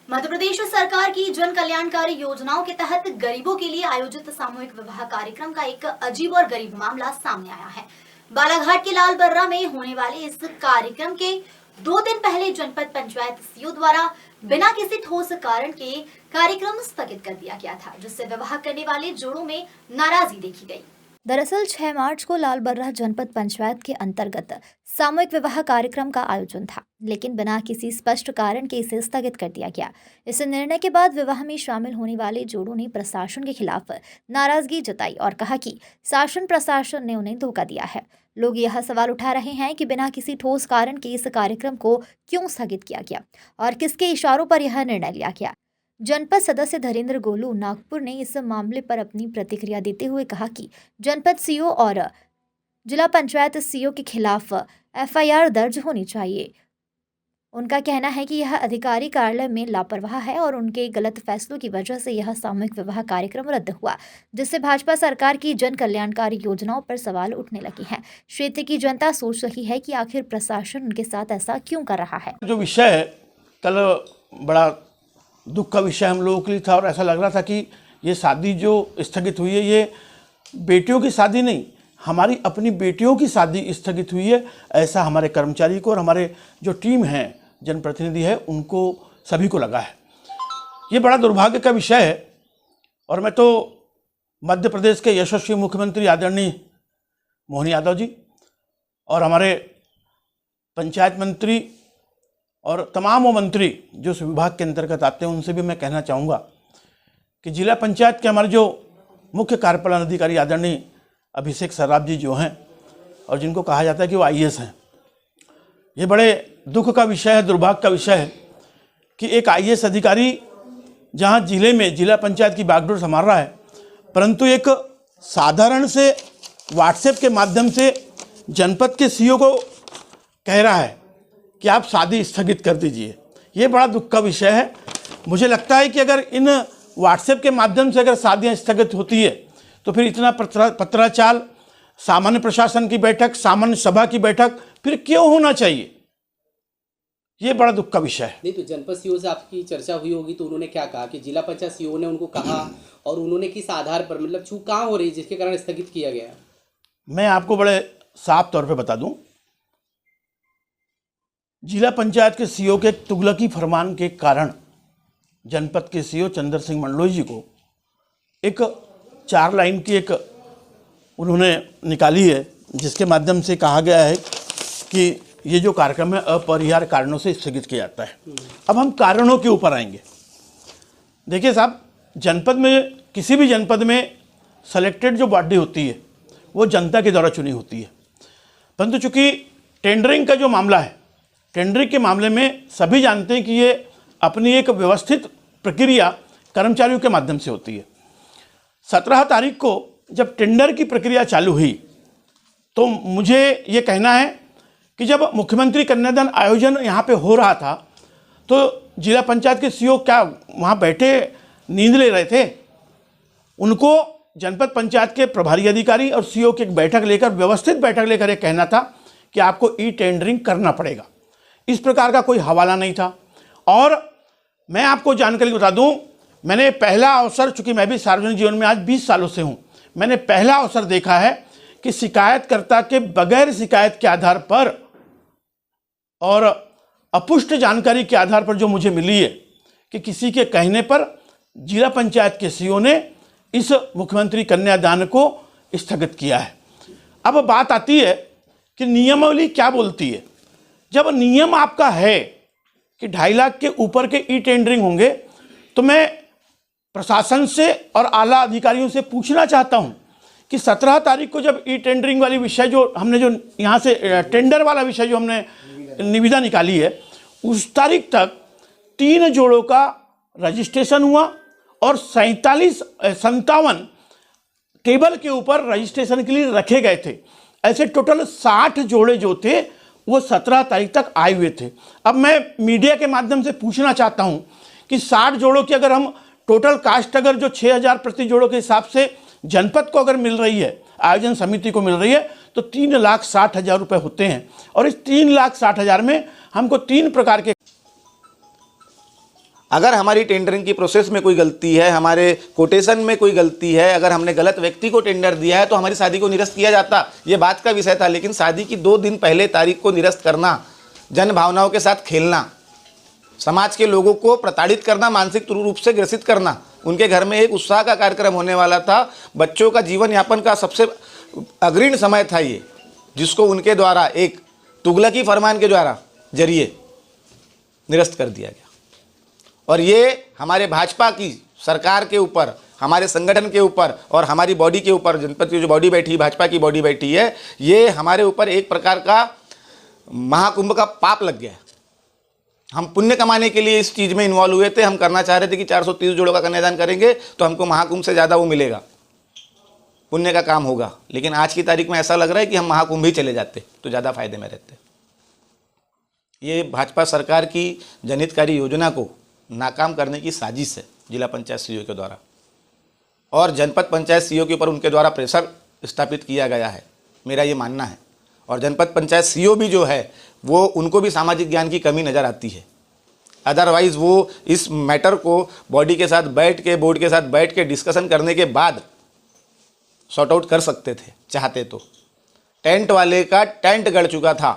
मध्य प्रदेश सरकार की जन कल्याणकारी योजनाओं के तहत गरीबों के लिए आयोजित सामूहिक विवाह कार्यक्रम का एक अजीब और गरीब मामला सामने आया है। बालाघाट के लाल बर्रा में होने वाले इस कार्यक्रम के 2 दिन पहले जनपद पंचायत सीओ द्वारा बिना किसी ठोस कारण के कार्यक्रम स्थगित कर दिया गया था, जिससे विवाह करने वाले जोड़ों में नाराजगी देखी गई। दरअसल 6 मार्च को लाल बर्रा जनपद पंचायत के अंतर्गत सामूहिक विवाह कार्यक्रम का आयोजन था, लेकिन बिना किसी स्पष्ट कारण के इसे स्थगित कर दिया गया। इस निर्णय के बाद विवाह में शामिल होने वाले जोड़ों ने प्रशासन के खिलाफ नाराजगी जताई और कहा कि शासन प्रशासन ने उन्हें धोखा दिया है। लोग यह सवाल उठा रहे हैं कि बिना किसी ठोस कारण के इस कार्यक्रम को क्यों स्थगित किया गया और किसके इशारों पर यह निर्णय लिया गया। जनपद सदस्य धीरेन्द्र गोलू नागपुर ने इस मामले पर अपनी प्रतिक्रिया देते हुए कहा कि जनपद सीओ और जिला पंचायत सीओ के खिलाफ एफआईआर दर्ज होनी चाहिए। उनका कहना है कि यह अधिकारी कार्यालय में लापरवाह है और उनके गलत फैसलों की वजह से यह सामूहिक विवाह कार्यक्रम रद्द हुआ, जिससे भाजपा सरकार की जन कल्याणकारी योजनाओं पर सवाल उठने लगे हैं। क्षेत्र की जनता सोच रही है कि आखिर प्रशासन उनके साथ ऐसा क्यों कर रहा है। जो विषय है कल बड़ा दुख का विषय हम लोगों के लिए था और ऐसा लग रहा था कि ये शादी जो स्थगित हुई है ये बेटियों की शादी नहीं, हमारी अपनी बेटियों की शादी स्थगित हुई है, ऐसा हमारे कर्मचारी को और हमारे जो टीम है जनप्रतिनिधि है उनको सभी को लगा है। ये बड़ा दुर्भाग्य का विषय है और मैं तो मध्य प्रदेश के यशस्वी मुख्यमंत्री आदरणीय मोहन यादव जी और हमारे पंचायत मंत्री और तमाम वो मंत्री जो इस विभाग के अंतर्गत आते हैं उनसे भी मैं कहना चाहूँगा कि जिला पंचायत के हमारे जो मुख्य कार्यपालन अधिकारी आदरणीय अभिषेक सर्राफ जी जो हैं और जिनको कहा जाता है कि वो आईएएस हैं, ये बड़े दुख का विषय है, दुर्भाग्य का विषय है कि एक आईएएस अधिकारी जहाँ जिले में जिला पंचायत की बागडोर संभाल रहा है, परंतु एक साधारण से व्हाट्सएप के माध्यम से जनपद के सीईओ को कह रहा है कि आप शादी स्थगित कर दीजिए। ये बड़ा दुख का विषय है। मुझे लगता है कि अगर इन व्हाट्सएप के माध्यम से अगर शादियाँ स्थगित होती है तो फिर इतना पत्राचार, सामान्य प्रशासन की बैठक, सामान्य सभा की बैठक फिर क्यों होना चाहिए? ये बड़ा दुख का विषय है। नहीं तो जनपद सीओ से आपकी चर्चा हुई होगी तो उन्होंने क्या कहा कि जिला पंचायत सीओ ने उनको कहा और उन्होंने किस आधार पर मतलब चूक कहाँ हो रही है जिसके कारण स्थगित किया गया? मैं आपको बड़े साफ तौर पे बता दूं, जिला पंचायत के सीईओ के तुगलकी फरमान के कारण जनपद के सीईओ चंद्र सिंह मंडलोई जी को एक 4 लाइन की एक उन्होंने निकाली है जिसके माध्यम से कहा गया है कि ये जो कार्यक्रम है अपरिहार्य कारणों से स्थगित किया जाता है। अब हम कारणों के ऊपर आएंगे। देखिए साहब, जनपद में किसी भी जनपद में सेलेक्टेड जो बॉडी होती है वो जनता के द्वारा चुनी होती है, परंतु चूंकि टेंडरिंग का जो मामला है, टेंडरिंग के मामले में सभी जानते हैं कि ये अपनी एक व्यवस्थित प्रक्रिया कर्मचारियों के माध्यम से होती है। 17 तारीख को जब टेंडर की प्रक्रिया चालू हुई तो मुझे ये कहना है कि जब मुख्यमंत्री कन्यादान आयोजन यहाँ पे हो रहा था तो जिला पंचायत के सीईओ क्या वहाँ बैठे नींद ले रहे थे? उनको जनपद पंचायत के प्रभारी अधिकारी और सीईओ की एक बैठक लेकर, व्यवस्थित बैठक लेकर ये कहना था कि आपको ई टेंडरिंग करना पड़ेगा। इस प्रकार का कोई हवाला नहीं था। और मैं आपको जानकारी बता दूं, मैंने पहला अवसर, चूंकि मैं भी सार्वजनिक जीवन में आज 20 सालों से हूं, मैंने पहला अवसर देखा है कि शिकायतकर्ता के बगैर शिकायत के आधार पर और अपुष्ट जानकारी के आधार पर जो मुझे मिली है कि किसी के कहने पर जिला पंचायत के सीईओ ने इस मुख्यमंत्री कन्यादान को स्थगित किया है। अब बात आती है कि नियमावली क्या बोलती है। जब नियम आपका है कि 2.5 लाख के ऊपर के ई टेंडरिंग होंगे तो मैं प्रशासन से और आला अधिकारियों से पूछना चाहता हूं कि 17 तारीख को जब ई टेंडरिंग वाली विषय जो हमने जो यहाँ से टेंडर वाला विषय जो हमने निविदा निकाली है, उस तारीख तक 3 जोड़ों का रजिस्ट्रेशन हुआ और 57 टेबल के ऊपर रजिस्ट्रेशन के लिए रखे गए थे। ऐसे टोटल 60 जोड़े जो थे वो 17 तारीख तक आए हुए थे। अब मैं मीडिया के माध्यम से पूछना चाहता हूं कि 60 जोड़ों की अगर हम टोटल कास्ट अगर जो 6000 प्रति जोड़ों के हिसाब से जनपद को अगर मिल रही है, आयोजन समिति को मिल रही है, तो 3,60,000 रुपये होते हैं। और इस 3,60,000 में हमको 3 प्रकार के अगर हमारी टेंडरिंग की प्रोसेस में कोई गलती है, हमारे कोटेशन में कोई गलती है, अगर हमने गलत व्यक्ति को टेंडर दिया है तो हमारी शादी को निरस्त किया जाता, ये बात का विषय था। लेकिन शादी की 2 दिन पहले तारीख को निरस्त करना, जन भावनाओं के साथ खेलना, समाज के लोगों को प्रताड़ित करना, मानसिक रूप से ग्रसित करना। उनके घर में एक उत्साह का कार्यक्रम होने वाला था, बच्चों का जीवन यापन का सबसे अग्रणी समय था ये, जिसको उनके द्वारा एक तुगलकी फरमान के द्वारा जरिए निरस्त कर दिया गया। और ये हमारे भाजपा की सरकार के ऊपर, हमारे संगठन के ऊपर और हमारी बॉडी के ऊपर, जनपद की जो बॉडी बैठी, भाजपा की बॉडी बैठी है, ये हमारे ऊपर एक प्रकार का महाकुंभ का पाप लग गया। हम पुण्य कमाने के लिए इस चीज़ में इन्वॉल्व हुए थे। हम करना चाह रहे थे कि 430 जोड़ों का कन्यादान करेंगे तो हमको महाकुंभ से ज़्यादा वो मिलेगा, पुण्य का काम होगा। लेकिन आज की तारीख में ऐसा लग रहा है कि हम महाकुंभ ही चले जाते तो ज़्यादा फायदे में रहते। ये भाजपा सरकार की जनहितकारी योजना को नाकाम करने की साजिश है जिला पंचायत सीईओ के द्वारा, और जनपद पंचायत सीईओ के ऊपर उनके द्वारा प्रेशर स्थापित किया गया है, मेरा ये मानना है। और जनपद पंचायत सीईओ भी जो है वो, उनको भी सामाजिक ज्ञान की कमी नज़र आती है। अदरवाइज़ वो इस मैटर को बॉडी के साथ बैठ के, बोर्ड के साथ बैठ के डिस्कशन करने के बाद सॉर्ट आउट कर सकते थे चाहते तो। टेंट वाले का टेंट गड़ चुका था,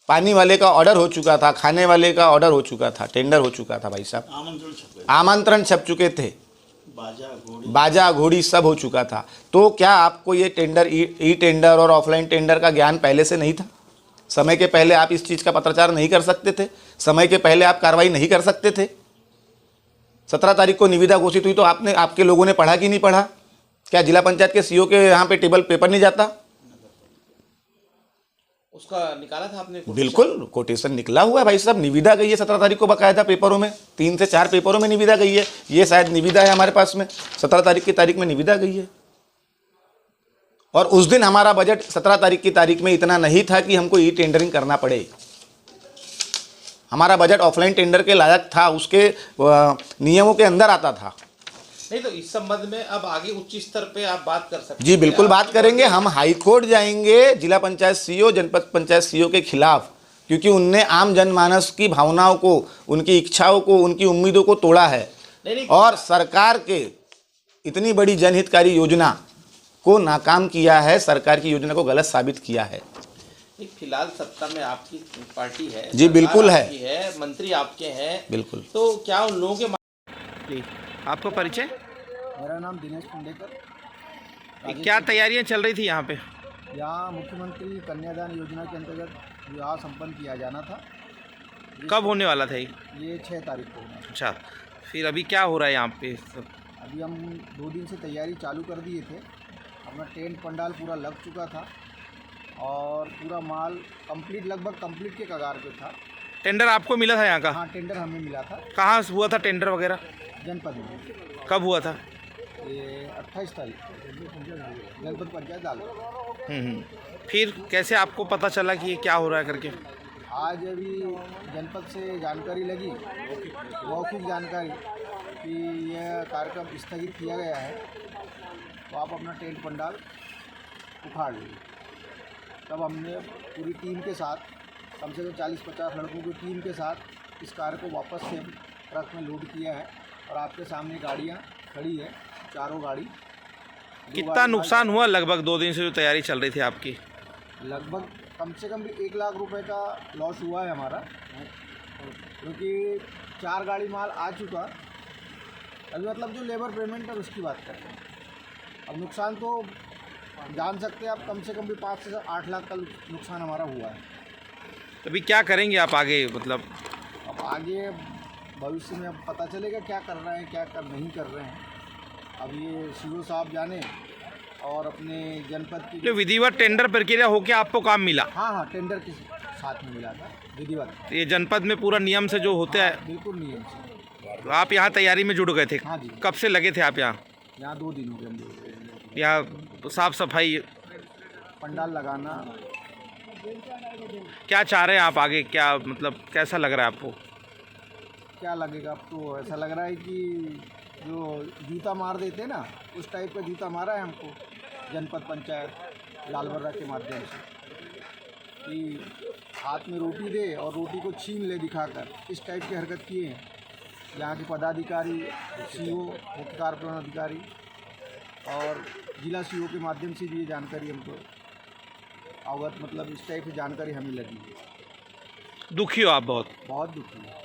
पानी वाले का ऑर्डर हो चुका था, खाने वाले का ऑर्डर हो चुका था, टेंडर हो चुका था भाई साहब, आमंत्रण छप चुके थे, बाजा घोड़ी सब हो चुका था। तो क्या आपको ये टेंडर, ई टेंडर और ऑफलाइन टेंडर का ज्ञान पहले से नहीं था? समय के पहले आप इस चीज़ का पत्राचार नहीं कर सकते थे? समय के पहले आप कार्रवाई नहीं कर सकते थे? 17 तारीख को निविदा घोषित हुई तो आपके लोगों ने पढ़ा कि नहीं पढ़ा? क्या जिला पंचायत के सीईओ के यहाँ पे टेबल पेपर नहीं जाता? उसका निकाला था आपने? बिल्कुल, कोटेशन निकला हुआ है भाई साहब, निविदा गई है 17 तारीख को बकायदा पेपरों में, 3 से 4 पेपरों में निविदा गई है। ये शायद निविदा है हमारे पास में, 17 तारीख की तारीख में निविदा गई है। और उस दिन हमारा बजट 17 तारीख की तारीख में इतना नहीं था कि हमको ई टेंडरिंग करना पड़े। हमारा बजट ऑफलाइन टेंडर के लायक था, उसके नियमों के अंदर आता था। नहीं तो इस संबंध में अब आगे उच्च स्तर पे आप बात कर सकते हैं। जी बिल्कुल बात करेंगे, हम हाई कोर्ट जाएंगे जिला पंचायत सीईओ, जनपद पंचायत सीईओ के खिलाफ, क्योंकि उनने आम जनमानस की भावनाओं को, उनकी इच्छाओं को, उनकी उम्मीदों को तोड़ा है। नहीं। और सरकार के इतनी बड़ी जनहितकारी योजना को नाकाम किया है, सरकार की योजना को गलत साबित किया है। फिलहाल सत्ता में आपकी पार्टी है, जी बिल्कुल है, मंत्री आपके हैं, बिल्कुल। तो क्या उन लोगों के आपका परिचय? मेरा नाम दिनेश पुंडेकर। क्या तैयारियां चल रही थी यहाँ पे? यहाँ मुख्यमंत्री कन्यादान योजना के अंतर्गत विवाह संपन्न किया जाना था। कब होने वाला था ये 6 तारीख को होना। अच्छा, फिर अभी क्या हो रहा है यहाँ पे? अभी हम 2 दिन से तैयारी चालू कर दिए थे। अपना टेंट पंडाल पूरा लग चुका था और पूरा माल कंप्लीट, लगभग कंप्लीट के कगार पे था। टेंडर आपको मिला था यहाँ का? हाँ, टेंडर हमें मिला था। कहाँ हुआ था टेंडर वगैरह? जनपद में। कब हुआ था? ये 28 तारीख को जनपद पंचायत लाल। फिर कैसे आपको पता चला कि ये क्या हो रहा है करके? आज अभी जनपद से जानकारी लगी, मौखिक जानकारी, कि यह कार्यक्रम स्थगित किया गया है, तो आप अपना टेंट पंडाल उखाड़ लीजिए। तब हमने पूरी टीम के साथ, कम से कम 40-50 लड़कों की टीम के साथ इस कार को वापस से ट्रक में लोड किया है। और आपके सामने गाड़ियाँ खड़ी है, चारों गाड़ी। कितना नुकसान हुआ लगभग 2 दिन से जो तैयारी चल रही थी आपकी? लगभग कम से कम भी 1 लाख रुपए का लॉस हुआ है हमारा, क्योंकि 4 गाड़ी माल आ चुका। अभी मतलब जो लेबर पेमेंट है उसकी बात कर रहे हैं। अब नुकसान तो जान सकते हैं आप, कम से कम भी 5 से 8 लाख का नुकसान हमारा हुआ है। अभी क्या करेंगे आप आगे? मतलब अब आगे भविष्य में अब पता चलेगा क्या कर रहे हैं, क्या नहीं कर रहे हैं। अब ये सीओ साहब जाने, और अपने जनपद की जो विधिवत टेंडर प्रक्रिया होकर आपको काम मिला? हाँ, टेंडर के साथ में मिला था विधिवत। ये जनपद में पूरा नियम से जो होते हैं? बिल्कुल नियम से। तो आप यहाँ तैयारी में जुड़ गए थे? हाँ जी। कब से लगे थे आप यहाँ? यहाँ 2 दिन हो गए हम। यहाँ साफ सफाई, पंडाल लगाना। क्या चाह रहे हैं आप आगे? क्या मतलब कैसा लग रहा है आपको? क्या लगेगा अब तो ऐसा लग रहा है कि जो जूता मार देते ना, उस टाइप का जूता मारा है हमको जनपद पंचायत लालबर्रा के माध्यम से, कि हाथ में रोटी दे और रोटी को छीन ले दिखाकर, इस टाइप की हरकत किए हैं। यहाँ के पदाधिकारी, सीओ, मुख्य कार्यपालन अधिकारी और जिला सीओ के माध्यम से भी ये जानकारी हमको अवगत, मतलब इस टाइप की जानकारी हमें लगी है। दुखी हो आप बहुत? बहुत दुखी है।